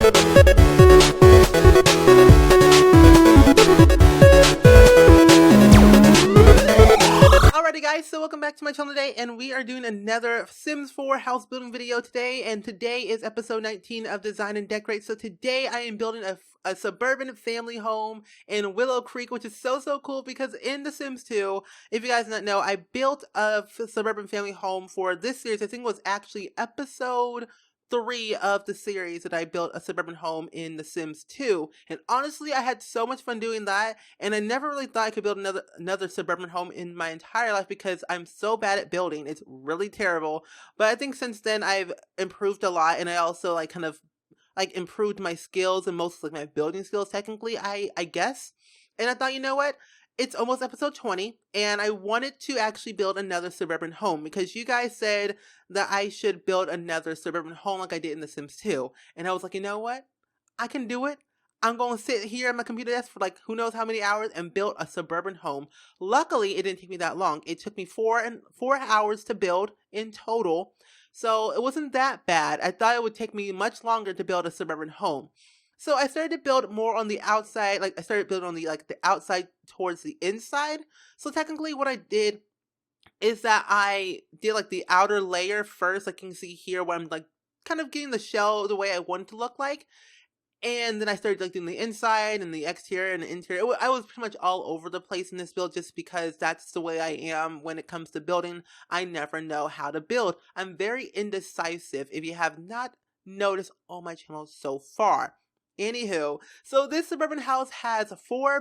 Alrighty guys, so welcome back to my channel today, and we are doing another Sims 4 house building video today, and today is episode 19 of Design and Decorate. So today I am building a suburban family home in Willow Creek, which is so cool because in The Sims 2, if you guys don't know, I built a suburban family home for this series. I think it was actually episode 3 of the series that I built a suburban home in The Sims 2, and honestly I had so much fun doing that, and I never really thought I could build another suburban home in my entire life because I'm so bad at building. It's really terrible, but I think since then I've improved a lot, and I also kind of improved my skills and most my building skills technically, I guess. And I thought, you know what? It's almost episode 20, and I wanted to actually build another suburban home because you guys said that I should build another suburban home like I did in The Sims 2. And I was like, you know what? I can do it. I'm going to sit here at my computer desk for who knows how many hours and build a suburban home. Luckily, it didn't take me that long. It took me 4 hours to build in total. So it wasn't that bad. I thought it would take me much longer to build a suburban home. So I started to build more on the outside, I started building on the outside towards the inside. So technically what I did is that I did the outer layer first, like you can see here where I'm kind of getting the shell the way I want it to look like. And then I started doing the inside and the exterior and the interior. I was pretty much all over the place in this build just because that's the way I am when it comes to building. I never know how to build. I'm very indecisive if you have not noticed on my channel so far. Anywho, so this suburban house has 3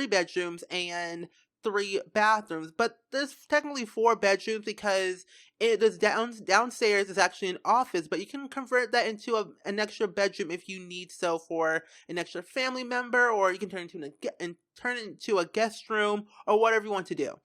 bedrooms and 3 bathrooms, but there's technically 4 bedrooms because downstairs is actually an office, but you can convert that into an extra bedroom if you need so for an extra family member, or you can turn it into a guest room or whatever you want to do.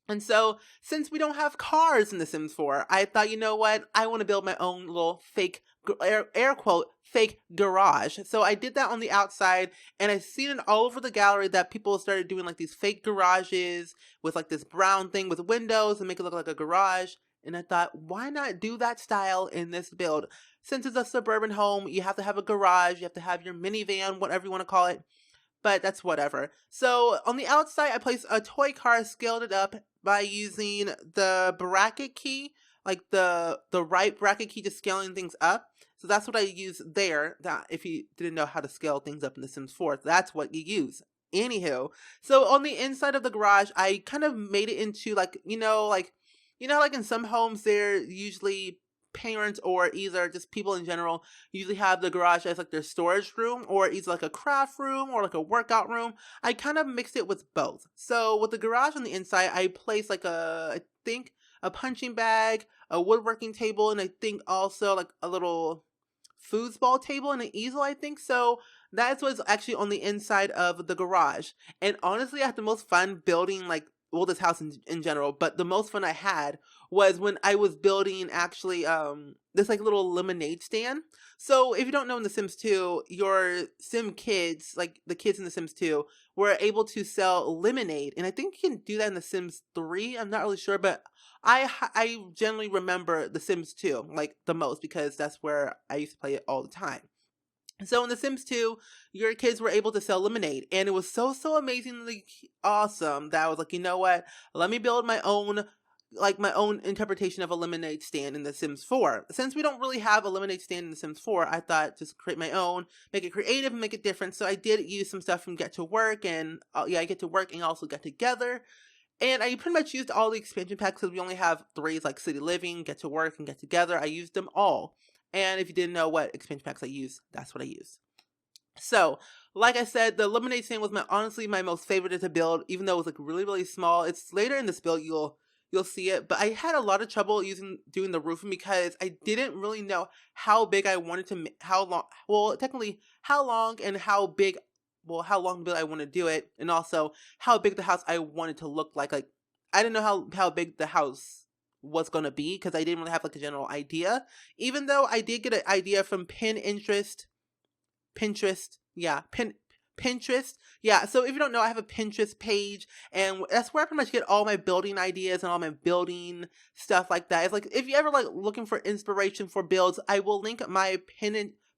And so, since we don't have cars in The Sims 4, I thought, you know what, I want to build my own little fake, air quote, fake garage. So I did that on the outside, and I've seen it all over the gallery that people started doing these fake garages with this brown thing with windows and make it look like a garage. And I thought, why not do that style in this build? Since it's a suburban home, you have to have a garage, you have to have your minivan, whatever you want to call it. But that's whatever. So on the outside, I placed a toy car, scaled it up by using the bracket key, the right bracket key, just scaling things up. So that's what I use there. That if you didn't know how to scale things up in The Sims 4, that's what you use. Anywho, so on the inside of the garage, I kind of made it into in some homes they're usually parents or either just people in general usually have the garage as their storage room, or either a craft room or a workout room. I kind of mixed it with both. So with the garage on the inside, I placed I think a punching bag, a woodworking table, and I think also a little foosball table and an easel, I think. So that's what's actually on the inside of the garage. And honestly, I had the most fun building this house in general, but the most fun I had was when I was building actually this little lemonade stand. So if you don't know, in The Sims 2, your Sim kids, the kids in The Sims 2, were able to sell lemonade, and I think you can do that in The Sims 3. I'm not really sure, but I generally remember The Sims 2 the most because that's where I used to play it all the time. So in The Sims 2, your kids were able to sell lemonade, and it was so amazingly awesome that I was you know what, let me build my own interpretation of a lemonade stand in The Sims 4. Since we don't really have a lemonade stand in The Sims 4, I thought just create my own, make it creative and make it different. So I did use some stuff from Get to Work, and I Get to Work and also Get Together. And I pretty much used all the expansion packs because we only have 3, City Living, Get to Work, and Get Together. I used them all. And if you didn't know what expansion packs I use, that's what I use. So, like I said, the lemonade stand was honestly my most favorite to build, even though it was really small. It's later in this build you'll see it, but I had a lot of trouble doing the roofing because I didn't really know how big I wanted to, how long and how big, how long I want to do it, and also how big the house I wanted to look like. I didn't know how big the house was going to be because I didn't really have a general idea, even though I did get an idea from Pinterest. Yeah, so if you don't know, I have a Pinterest page, and that's where I pretty much get all my building ideas and all my building stuff like that. It's if you ever looking for inspiration for builds, I will link my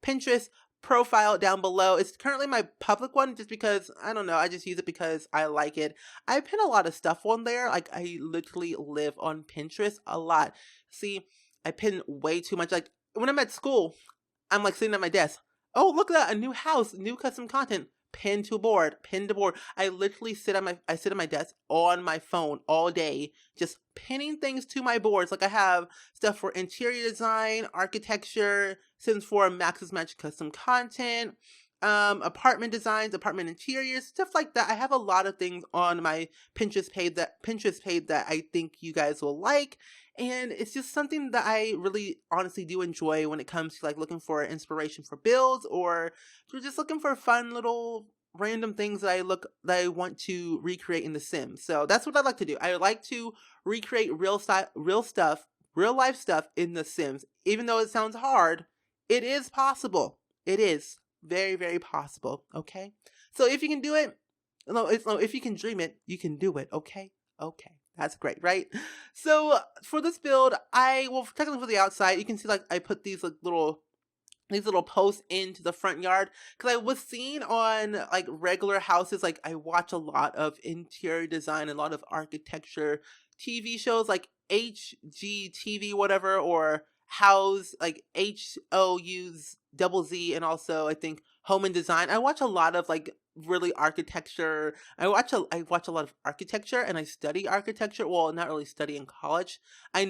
Pinterest profile down below. It's currently my public one just because, I don't know, I just use it because I like it. I pin a lot of stuff on there. Like, I literally live on Pinterest a lot. See, I pin way too much. Like, when I'm at school, I'm like sitting at my desk. Oh, look at that, a new house, new custom content. Pin to board, pin to board. I literally sit at my desk on my phone all day, just pinning things to my boards. Like, I have stuff for interior design, architecture, Sims 4 Max's Magic custom content, apartment designs, apartment interiors, stuff like that. I have a lot of things on my Pinterest page that I think you guys will like. And it's just something that I really honestly do enjoy when it comes to like looking for inspiration for builds, or just looking for fun little random things that I want to recreate in The Sims. So that's what I like to do. I like to recreate real life stuff in The Sims. Even though it sounds hard, it is possible. It is very, very possible. Okay. So if you can do it, if you can dream it, you can do it. Okay. Okay. That's great, right? So for this build, technically for the outside, you can see like I put these little posts into the front yard because I was seeing on like regular houses. Like, I watch a lot of interior design, a lot of architecture TV shows like HGTV, whatever, or House, like HOUZ, and also I think Home and Design. I watch a lot of like really architecture. I watch a lot of architecture, and I study architecture. Well, not really study in college. I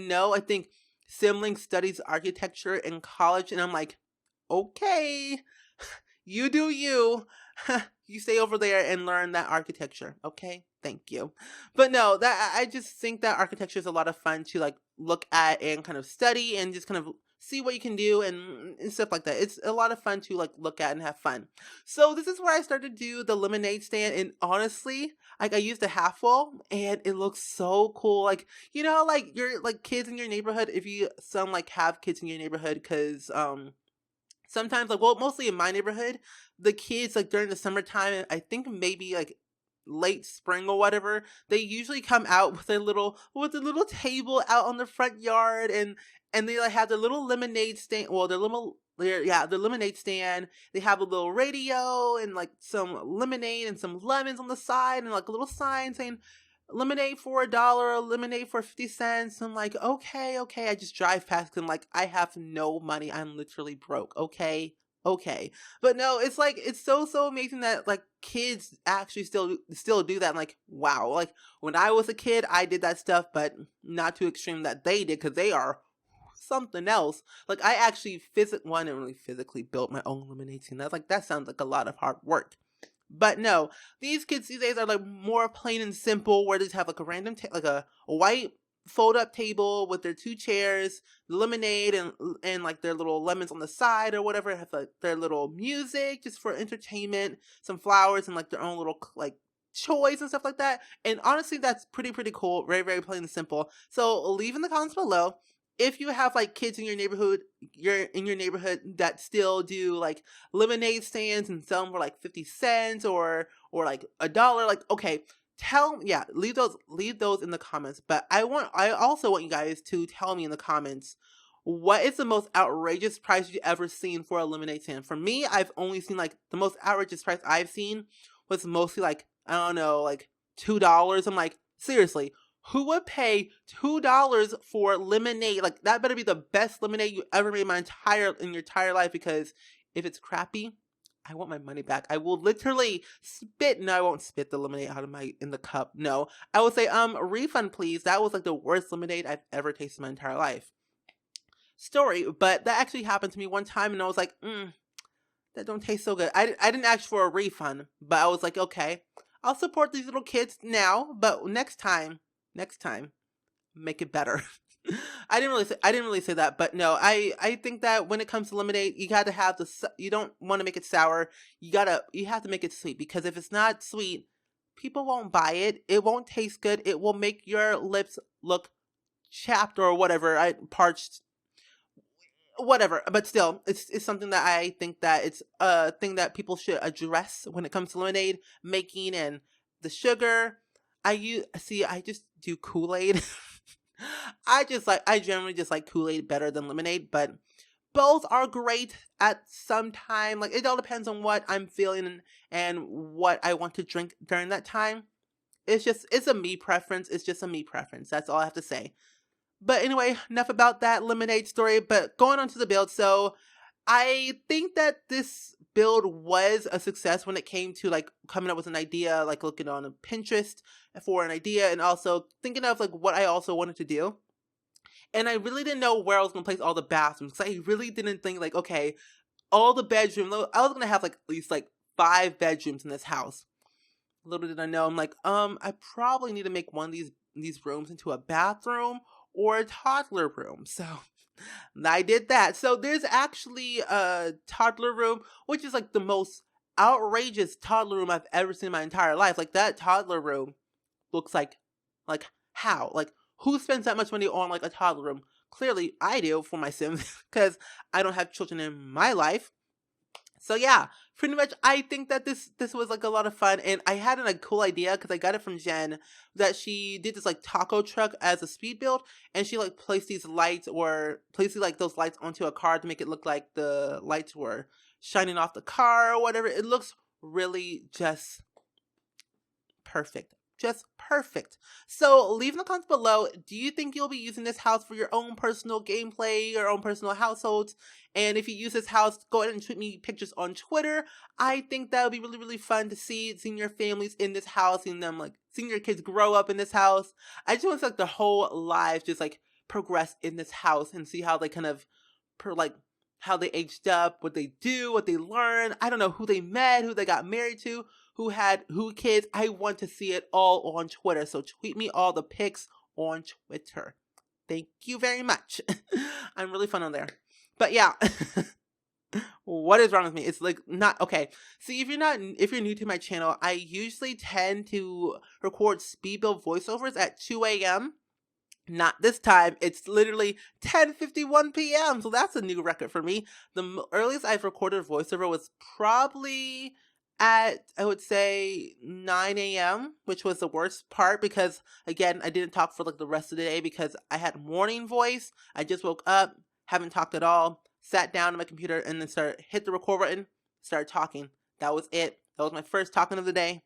think Simling studies architecture in college, and I'm like, okay, you do you. You stay over there and learn that architecture, okay? Thank you. But no, that I just think that architecture is a lot of fun to like look at and kind of study and just kind of see what you can do and stuff like that. It's a lot of fun to like look at and have fun. So this is where I started to do the lemonade stand, and honestly, like, I used a half wall and it looks so cool. Like, you know, like your like kids in your neighborhood, if you have kids in your neighborhood, because sometimes, like, well, mostly in my neighborhood, the kids, like, during the summertime, I think maybe, like, late spring or whatever, they usually come out with a little table out on the front yard, and they, like, have their little lemonade stand, well, their lemonade stand. They have a little radio and, like, some lemonade and some lemons on the side, and, like, a little sign saying, lemonade for $1, lemonade for 50 cents. I'm like, okay. I just drive past and like, I have no money. I'm literally broke. Okay. But no, it's like, it's so amazing that like kids actually still do that. I'm like, wow. Like, when I was a kid, I did that stuff, but not too extreme that they did, because they are something else. Like, I actually physically built my own lemonade stand. That's like, that sounds like a lot of hard work. But no, these kids these days are like more plain and simple, where they just have like a random, like a white fold-up table with their 2 chairs, lemonade, and like their little lemons on the side or whatever. Have like their little music just for entertainment, some flowers, and like their own little like toys and stuff like that. And honestly, that's pretty cool. Very, very plain and simple. So leave in the comments below if you have like kids in your neighborhood, that still do like lemonade stands and sell them for like 50 cents or like $1. Like, okay, leave those in the comments. But I also want you guys to tell me in the comments, what is the most outrageous price you've ever seen for a lemonade stand? For me, I've only seen like the most outrageous price I've seen was mostly like, I don't know, like $2. I'm like, seriously, who would pay $2 for lemonade? Like, that better be the best lemonade you ever made in your entire life, because if it's crappy, I want my money back. I will literally I won't spit the lemonade out of in the cup. No, I will say, refund please. That was like the worst lemonade I've ever tasted in my entire life. Story, but that actually happened to me one time, and I was like, that don't taste so good. I didn't ask for a refund, but I was like, okay, I'll support these little kids now, but next time, make it better. I didn't really say that, but no, I think that when it comes to lemonade, you got to have you don't want to make it sour. You have to make it sweet, because if it's not sweet, people won't buy it. It won't taste good. It will make your lips look chapped or whatever, parched, whatever. But still, it's something that I think that it's a thing that people should address when it comes to lemonade making and the sugar. I just do Kool-Aid. I generally just like Kool-Aid better than lemonade, but both are great at some time. Like, it all depends on what I'm feeling and what I want to drink during that time. It's a me preference. It's just a me preference. That's all I have to say. But anyway, enough about that lemonade story, but going on to the build. So I think that this build was a success when it came to like coming up with an idea, like looking on Pinterest for an idea and also thinking of like what I also wanted to do. And I really didn't know where I was going to place all the bathrooms because I really didn't think like, okay, all the bedrooms, I was going to have like at least like 5 bedrooms in this house. Little did I know, I'm like, I probably need to make one of these rooms into a bathroom or a toddler room. So I did that. So there's actually a toddler room, which is like the most outrageous toddler room I've ever seen in my entire life. Like, that toddler room looks like how? Like, who spends that much money on like a toddler room? Clearly I do for my Sims because I don't have children in my life. So yeah, pretty much I think that this was like a lot of fun, and I had a cool idea because I got it from Jen that she did this like taco truck as a speed build, and she like placed these lights or placed like those lights onto a car to make it look like the lights were shining off the car or whatever. It looks really just perfect. Just perfect. So leave in the comments below, do you think you'll be using this house for your own personal gameplay, your own personal households? And if you use this house, go ahead and tweet me pictures on Twitter. I think that would be really, really fun to seeing your families in this house, seeing them like, seeing your kids grow up in this house. I just want to see like their whole lives just like progress in this house and see how they kind of, how they aged up, what they do, what they learn. I don't know who they met, who they got married to, who kids. I want to see it all on Twitter. So tweet me all the pics on Twitter. Thank you very much. I'm really fun on there. But yeah. What is wrong with me? It's like not okay. See, if you're new to my channel, I usually tend to record speed build voiceovers at 2 a.m. Not this time. It's literally 10:51 p.m. So that's a new record for me. The earliest I've recorded a voiceover was probably at, I would say, 9 a.m., which was the worst part because, again, I didn't talk for like the rest of the day because I had morning voice. I just woke up, haven't talked at all, sat down on my computer, and then hit the record button, started talking. That was it. That was my first talking of the day.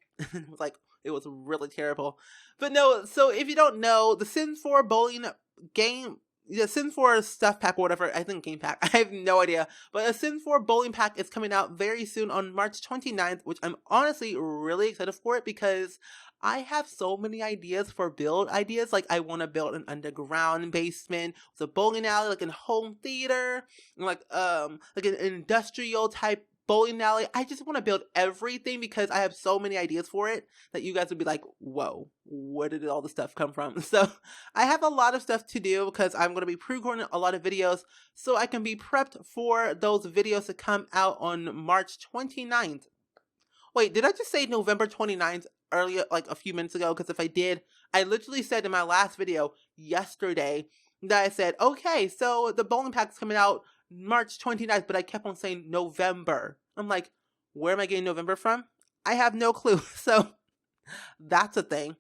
It was really terrible. But no, so if you don't know, the Sims 4 bowling game, the Sims 4 stuff pack or whatever, I think game pack, I have no idea. But a Sims 4 bowling pack is coming out very soon on March 29th, which I'm honestly really excited for it because I have so many ideas for build ideas. Like, I want to build an underground basement with a bowling alley, like a home theater, like an industrial type bowling alley. I just want to build everything because I have so many ideas for it that you guys would be like, whoa, where did all the stuff come from? So I have a lot of stuff to do because I'm going to be pre-recording a lot of videos so I can be prepped for those videos to come out on March 29th. Wait, did I just say November 29th earlier, like a few minutes ago? Because if I did, I literally said in my last video yesterday that I said, okay, so the bowling pack's coming out March 29th, but I kept on saying November. I'm like, where am I getting November from? I have no clue. So that's a thing.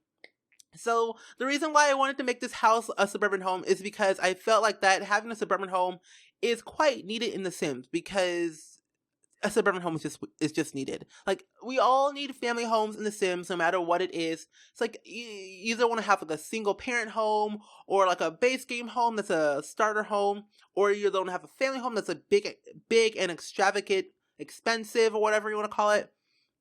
So the reason why I wanted to make this house a suburban home is because I felt like that having a suburban home is quite needed in The Sims because a suburban home is just needed. Like, we all need family homes in The Sims, no matter what it is. It's like you either want to have like a single parent home or like a base game home that's a starter home, or you don't have a family home that's a big and extravagant, expensive, or whatever you want to call it.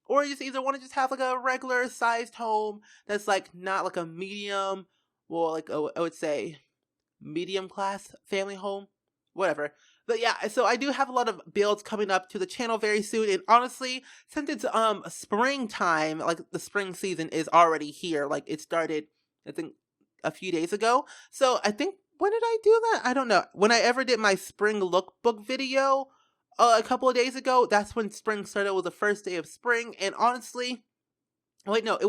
Or you just either want to just have like a regular sized home that's like not like a medium, well, like I would say medium class family home, whatever. But yeah, so I do have a lot of builds coming up to the channel very soon, and honestly, since it's springtime, like the spring season is already here, like it started, I think, a few days ago. So I think, when did I do that? I don't know. When I ever did my spring lookbook video a couple of days ago, that's when spring started. It was the first day of spring, and honestly, it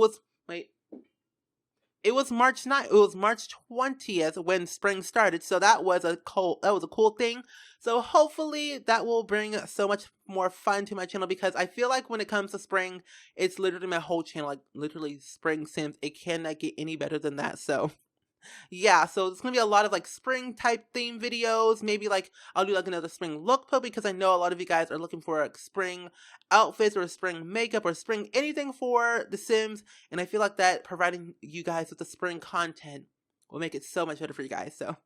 was March 9th. It was March 20th when spring started. So that was a cool thing. So hopefully that will bring so much more fun to my channel because I feel like when it comes to spring, it's literally my whole channel, like literally SpringSims. It cannot get any better than that. So Yeah, so it's gonna be a lot of like spring type theme videos. Maybe like I'll do like another spring lookbook because I know a lot of you guys are looking for like spring outfits or spring makeup or spring anything for The Sims. And I feel like that providing you guys with the spring content will make it so much better for you guys. So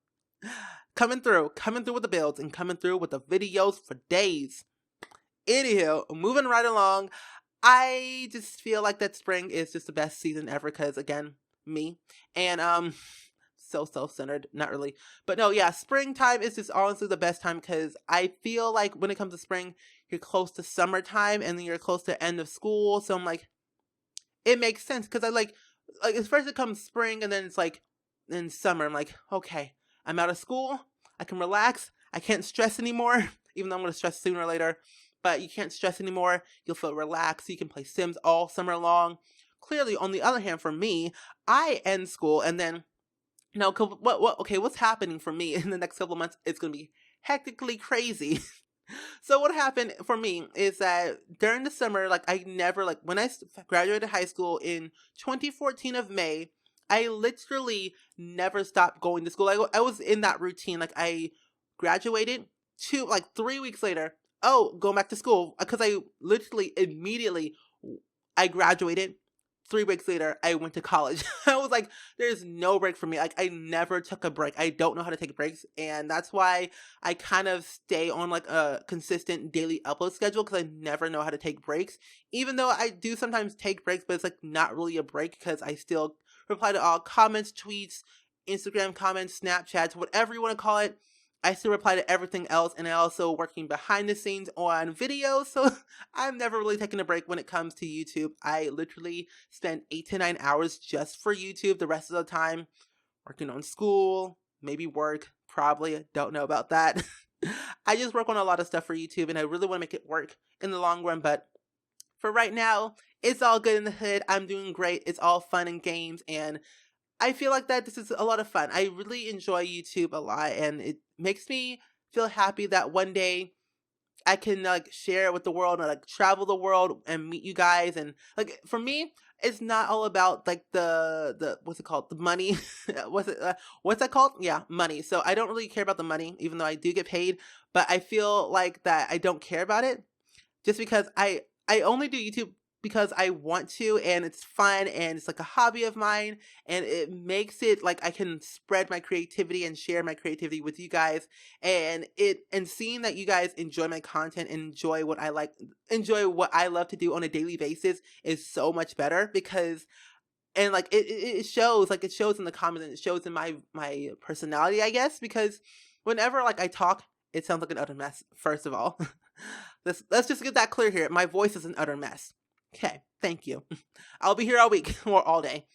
coming through with the builds and coming through with the videos for days. Anywho, moving right along, I just feel like that spring is just the best season ever because again, me. And so self-centered, not really. But no, yeah, springtime is just honestly the best time because I feel like when it comes to spring, you're close to summertime and then you're close to end of school. So I'm like, it makes sense because I like at first it comes spring and then it's like in summer. I'm like, okay, I'm out of school. I can relax. I can't stress anymore, even though I'm going to stress sooner or later. But you can't stress anymore. You'll feel relaxed. You can play Sims all summer long. Clearly, on the other hand, for me, I end school and then now, what's happening for me in the next couple of months? It's going to be hectically crazy. So what happened for me is that during the summer, like I never, like when I graduated high school in 2014 of May, I literally never stopped going to school. I was in that routine. Like I graduated like 3 weeks later. Oh, going back to school because I literally immediately I graduated. 3 weeks later, I went to college. I was like, there's no break for me. Like, I never took a break. I don't know how to take breaks. And that's why I kind of stay on like a consistent daily upload schedule because I never know how to take breaks. Even though I do sometimes take breaks, but it's like not really a break because I still reply to all comments, tweets, Instagram comments, Snapchats, whatever you want to call it. I still reply to everything else, and I also working behind the scenes on videos, so I'm never really taking a break when it comes to YouTube. I literally spend 8 to 9 hours just for YouTube. The rest of the time, working on school, maybe work, probably, don't know about that. I just work on a lot of stuff for YouTube, and I really want to make it work in the long run, but for right now, it's all good in the hood. I'm doing great. It's all fun and games, and I feel like that this is a lot of fun. I really enjoy YouTube a lot, and it makes me feel happy that one day I can like share it with the world and like travel the world and meet you guys. And like for me, it's not all about like the what's it called, the money. What's that called? Yeah, money. So I don't really care about the money, even though I do get paid. But I feel like that I don't care about it just because I only do YouTube because I want to and it's fun and it's like a hobby of mine and it makes it like I can spread my creativity and share my creativity with you guys and seeing that you guys enjoy my content and enjoy what I love to do on a daily basis is so much better because and like it shows in the comments and it shows in my personality, I guess, because whenever like I talk, it sounds like an utter mess, first of all. Let's just get that clear here. My voice is an utter mess. Okay, thank you. I'll be here all week or all day.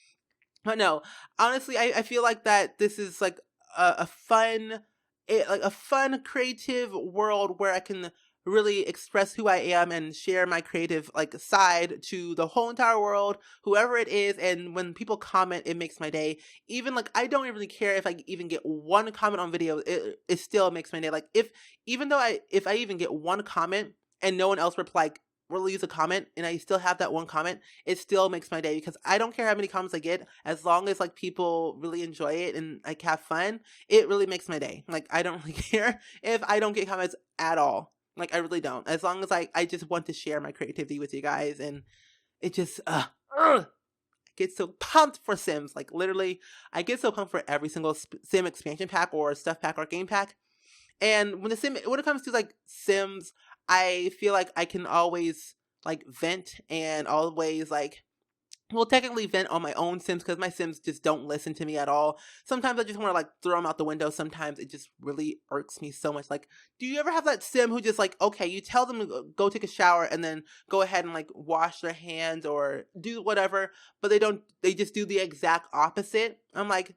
But no, honestly, I feel like that this is like a fun, a fun creative world where I can really express who I am and share my creative like side to the whole entire world, whoever it is. And when people comment, it makes my day. Even like I don't really care if I even get one comment on video, it still makes my day. Like if I even get one comment and no one else leaves a comment and I still have that one comment, it still makes my day because I don't care how many comments I get, as long as like people really enjoy it and like have fun, it really makes my day. Like I don't really care if I don't get comments at all. Like I really don't. As long as I just want to share my creativity with you guys and it just I get so pumped for Sims. Like literally I get so pumped for every single Sim expansion pack or stuff pack or game pack. And when it comes to like Sims, I feel like I can always like vent and always like, well, technically vent on my own Sims because my Sims just don't listen to me at all. Sometimes I just want to like throw them out the window. Sometimes it just really irks me so much. Like, do you ever have that Sim who just like, okay, you tell them to go take a shower and then go ahead and like wash their hands or do whatever, but they just do the exact opposite? I'm like,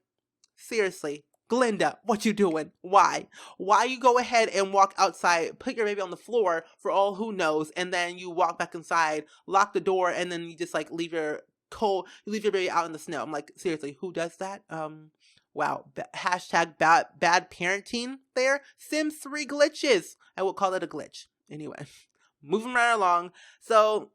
seriously. Glinda, what you doing? Why? Why you go ahead and walk outside, put your baby on the floor for all who knows, and then you walk back inside, lock the door, and then you just like leave your baby out in the snow. I'm like, seriously, who does that? Wow. Hashtag bad parenting there. Sims 3 glitches. I will call it a glitch. Anyway, moving right along. So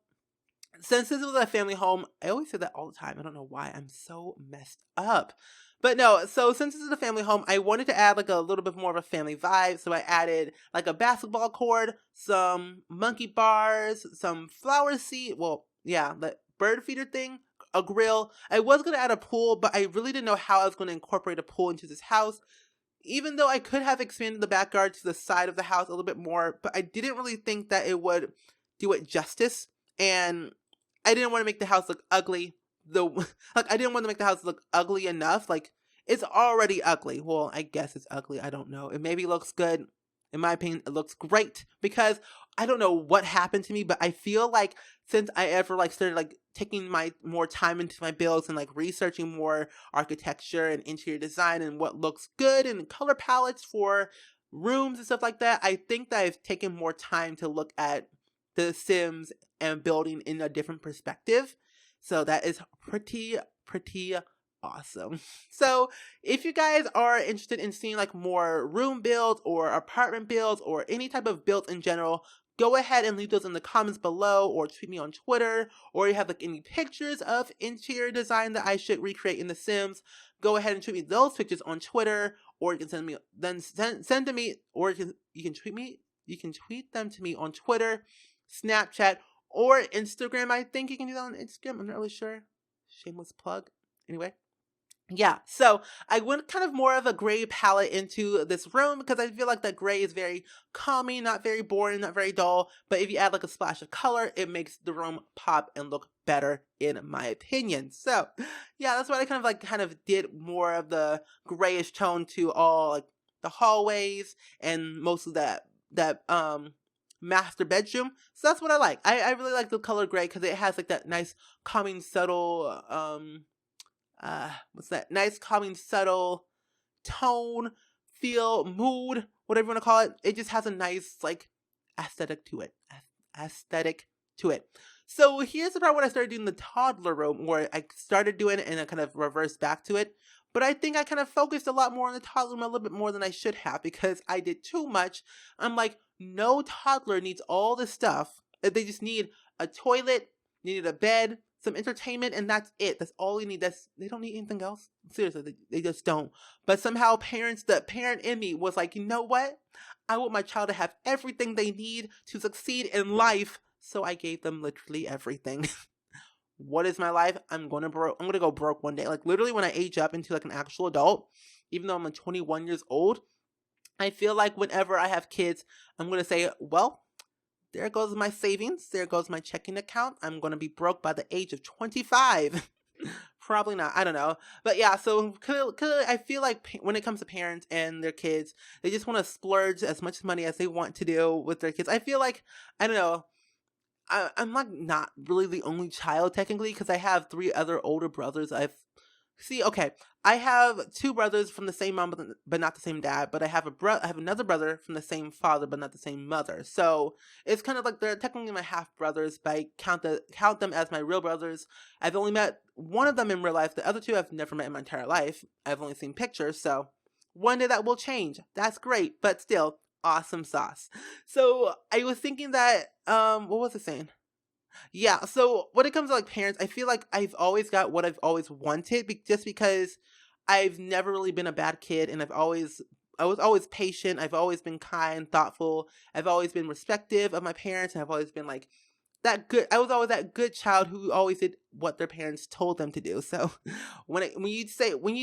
since this was a family home, I always say that all the time. I don't know why. I'm so messed up. But no, so since this is a family home, I wanted to add like a little bit more of a family vibe. So I added like a basketball court, some monkey bars, some flower seat. Well, yeah, the bird feeder thing, a grill. I was going to add a pool, but I really didn't know how I was going to incorporate a pool into this house. Even though I could have expanded the backyard to the side of the house a little bit more, but I didn't really think that it would do it justice. And I didn't want to make the house look ugly. I didn't want to make the house look ugly enough. Like, it's already ugly. Well, I guess it's ugly. I don't know. It maybe looks good. In my opinion, it looks great because I don't know what happened to me, but I feel like since I ever like started like taking my more time into my builds and like researching more architecture and interior design and what looks good and color palettes for rooms and stuff like that, I think that I've taken more time to look at the Sims and building in a different perspective. So that is pretty awesome. So if you guys are interested in seeing like more room builds or apartment builds or any type of build in general, go ahead and leave those in the comments below or tweet me on Twitter, or you have like any pictures of interior design that I should recreate in The Sims, go ahead and tweet me those pictures on Twitter, or you can send to me, or you can tweet me, you can tweet them to me on Twitter, Snapchat, or Instagram. I think you can do that on Instagram. I'm not really sure. Shameless plug. Anyway. Yeah, so I went kind of more of a gray palette into this room because I feel like that gray is very calming, not very boring, not very dull. But if you add like a splash of color, it makes the room pop and look better in my opinion. So yeah, that's what I kind of did more of the grayish tone to all like the hallways and most of that master bedroom. So that's what I like. I really like the color gray because it has like that nice calming subtle what's that? Nice, calming, subtle tone, feel, mood, whatever you want to call it. It just has a nice, like, aesthetic to it. So here's the part when I started doing the toddler room, where I started doing it and I kind of reversed back to it. But I think I kind of focused a lot more on the toddler room, a little bit more than I should have, because I did too much. I'm like, no toddler needs all this stuff. They just need a toilet, needed a bed, some entertainment, and that's it. That's all you need. They don't need anything else. Seriously, they just don't. But somehow the parent in me was like, you know what? I want my child to have everything they need to succeed in life. So I gave them literally everything. What is my life? I'm gonna go broke one day. Like literally when I age up into like an actual adult, even though I'm 21 years old, I feel like whenever I have kids, I'm gonna say, well, there goes my savings. There goes my checking account. I'm going to be broke by the age of 25. Probably not. I don't know. But yeah, so I feel like when it comes to parents and their kids, they just want to splurge as much money as they want to do with their kids. I feel like, I don't know, I'm like not really the only child technically because I have 3 other older brothers. I have 2 brothers from the same mom but not the same dad, but I have another brother from the same father but not the same mother. So it's kind of like they're technically my half brothers, but I count them as my real brothers. I've only met one of them in real life. The other 2 I've never met in my entire life. I've only seen pictures, so one day that will change. That's great, but still awesome sauce. So I was thinking that what was I saying? Yeah, so when it comes to like parents, I feel like I've always got what I've always wanted just because I've never really been a bad kid, and I was always patient. I've always been kind, thoughtful. I've always been respectful of my parents, and I've always been like that good. I was always that good child who always did what their parents told them to do. So when you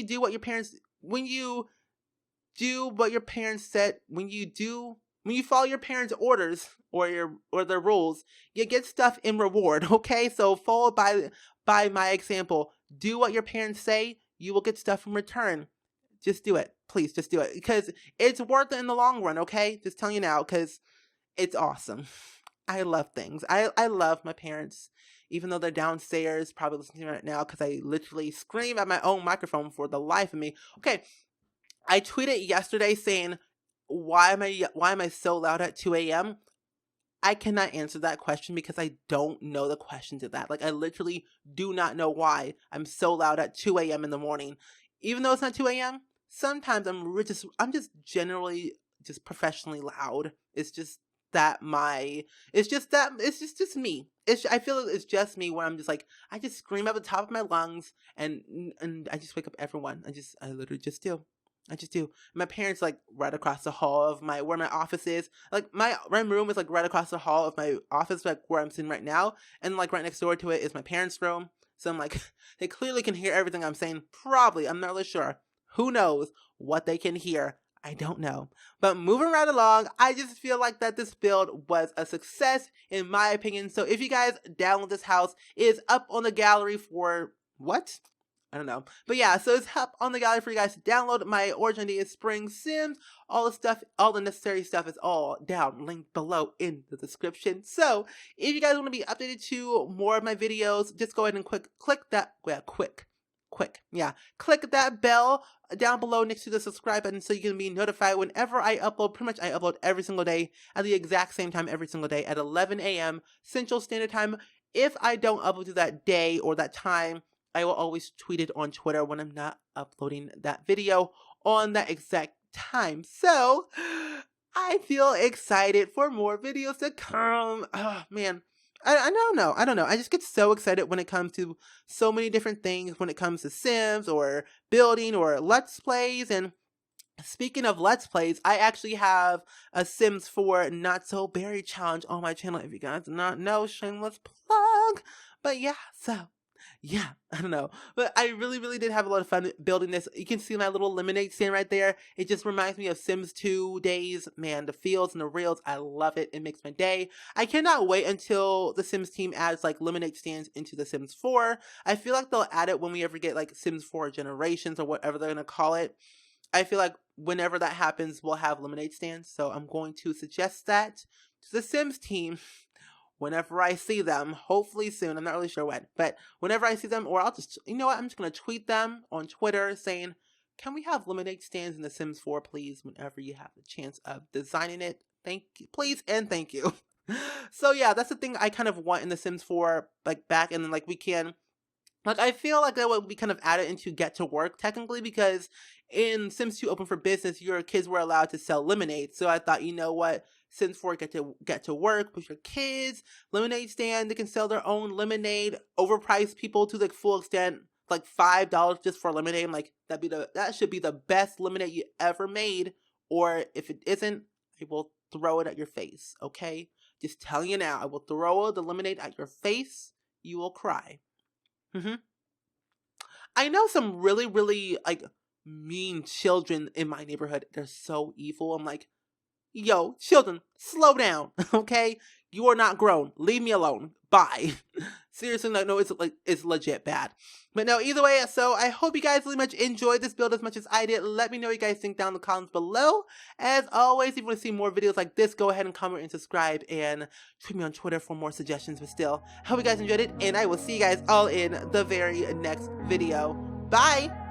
do what your parents said, when you follow your parents' orders or their rules, you get stuff in reward, okay? So follow by my example. Do what your parents say, you will get stuff in return. Just do it. Please, just do it. Because it's worth it in the long run, okay? Just telling you now, because it's awesome. I love things. I love my parents, even though they're downstairs, probably listening to me right now, because I literally scream at my own microphone for the life of me. Okay, I tweeted yesterday saying, why am I so loud at 2 a.m.? I cannot answer that question because I don't know the question to that. Like, I literally do not know why I'm so loud at 2 a.m. in the morning. Even though it's not 2 a.m., sometimes I'm just generally just professionally loud. It's just that it's just me. I feel it's just me where I'm just like, I just scream at the top of my lungs and I just wake up everyone. I literally just do. I just do. My parents like right across the hall of where my office is. Like my room is like right across the hall of my office, like where I'm sitting right now. And like right next door to it is my parents' room. So I'm like, they clearly can hear everything I'm saying. Probably. I'm not really sure. Who knows what they can hear? I don't know. But moving right along, I just feel like that this build was a success in my opinion. So if you guys download this house, it is up on the gallery for what? I don't know. But yeah, so it's up on the gallery for you guys to download. My origin ID is SpringSims. All the stuff, all the necessary stuff is all down, linked below in the description. So if you guys want to be updated to more of my videos, just go ahead and click that, click that bell down below next to the subscribe button so you can be notified whenever I upload. Pretty much I upload every single day at the exact same time every single day at 11 a.m. Central Standard Time. If I don't upload to that day or that time, I will always tweet it on Twitter when I'm not uploading that video on that exact time. So I feel excited for more videos to come. Oh man. I don't know. I just get so excited when it comes to so many different things, when it comes to Sims or building or Let's Plays. And speaking of Let's Plays, I actually have a Sims 4 Not So Berry challenge on my channel. If you guys do not know, shameless plug. But yeah, so yeah, I don't know. But I really did have a lot of fun building this. You can see my little lemonade stand right there. It just reminds me of Sims 2 days. Man, the feels and the reels, I love it. It makes my day. I cannot wait until the Sims team adds like lemonade stands into the Sims 4. I feel like they'll add it when we ever get like Sims 4 Generations or whatever they're going to call it. I feel like whenever that happens, we'll have lemonade stands. So I'm going to suggest that to the Sims team whenever I see them, hopefully soon. I'm not really sure when, but whenever I see them, or I'll just, you know what, I'm just going to tweet them on Twitter saying, can we have lemonade stands in the Sims 4, please, whenever you have the chance of designing it? Thank you, please, and thank you. So yeah, that's the thing I kind of want in the Sims 4, like back, and then like we can, like I feel like that would be kind of added into Get to Work technically, because in Sims 2 Open for Business, your kids were allowed to sell lemonade. So I thought, you know what, Sims 4 get to work with your kids, lemonade stand, they can sell their own lemonade, overprice people to the full extent, like $5 just for lemonade. I'm like, that should be the best lemonade you ever made. Or if it isn't, I will throw it at your face, okay? Just telling you now, I will throw the lemonade at your face. You will cry. I know some really like mean children in my neighborhood. They're so evil. I'm like, yo, children, slow down, okay? You are not grown. Leave me alone. Bye. Seriously, no, it's legit bad. But no, either way, so I hope you guys really much enjoyed this build as much as I did. Let me know what you guys think down in the comments below. As always, if you want to see more videos like this, go ahead and comment and subscribe and tweet me on Twitter for more suggestions. But still, I hope you guys enjoyed it, and I will see you guys all in the very next video. Bye!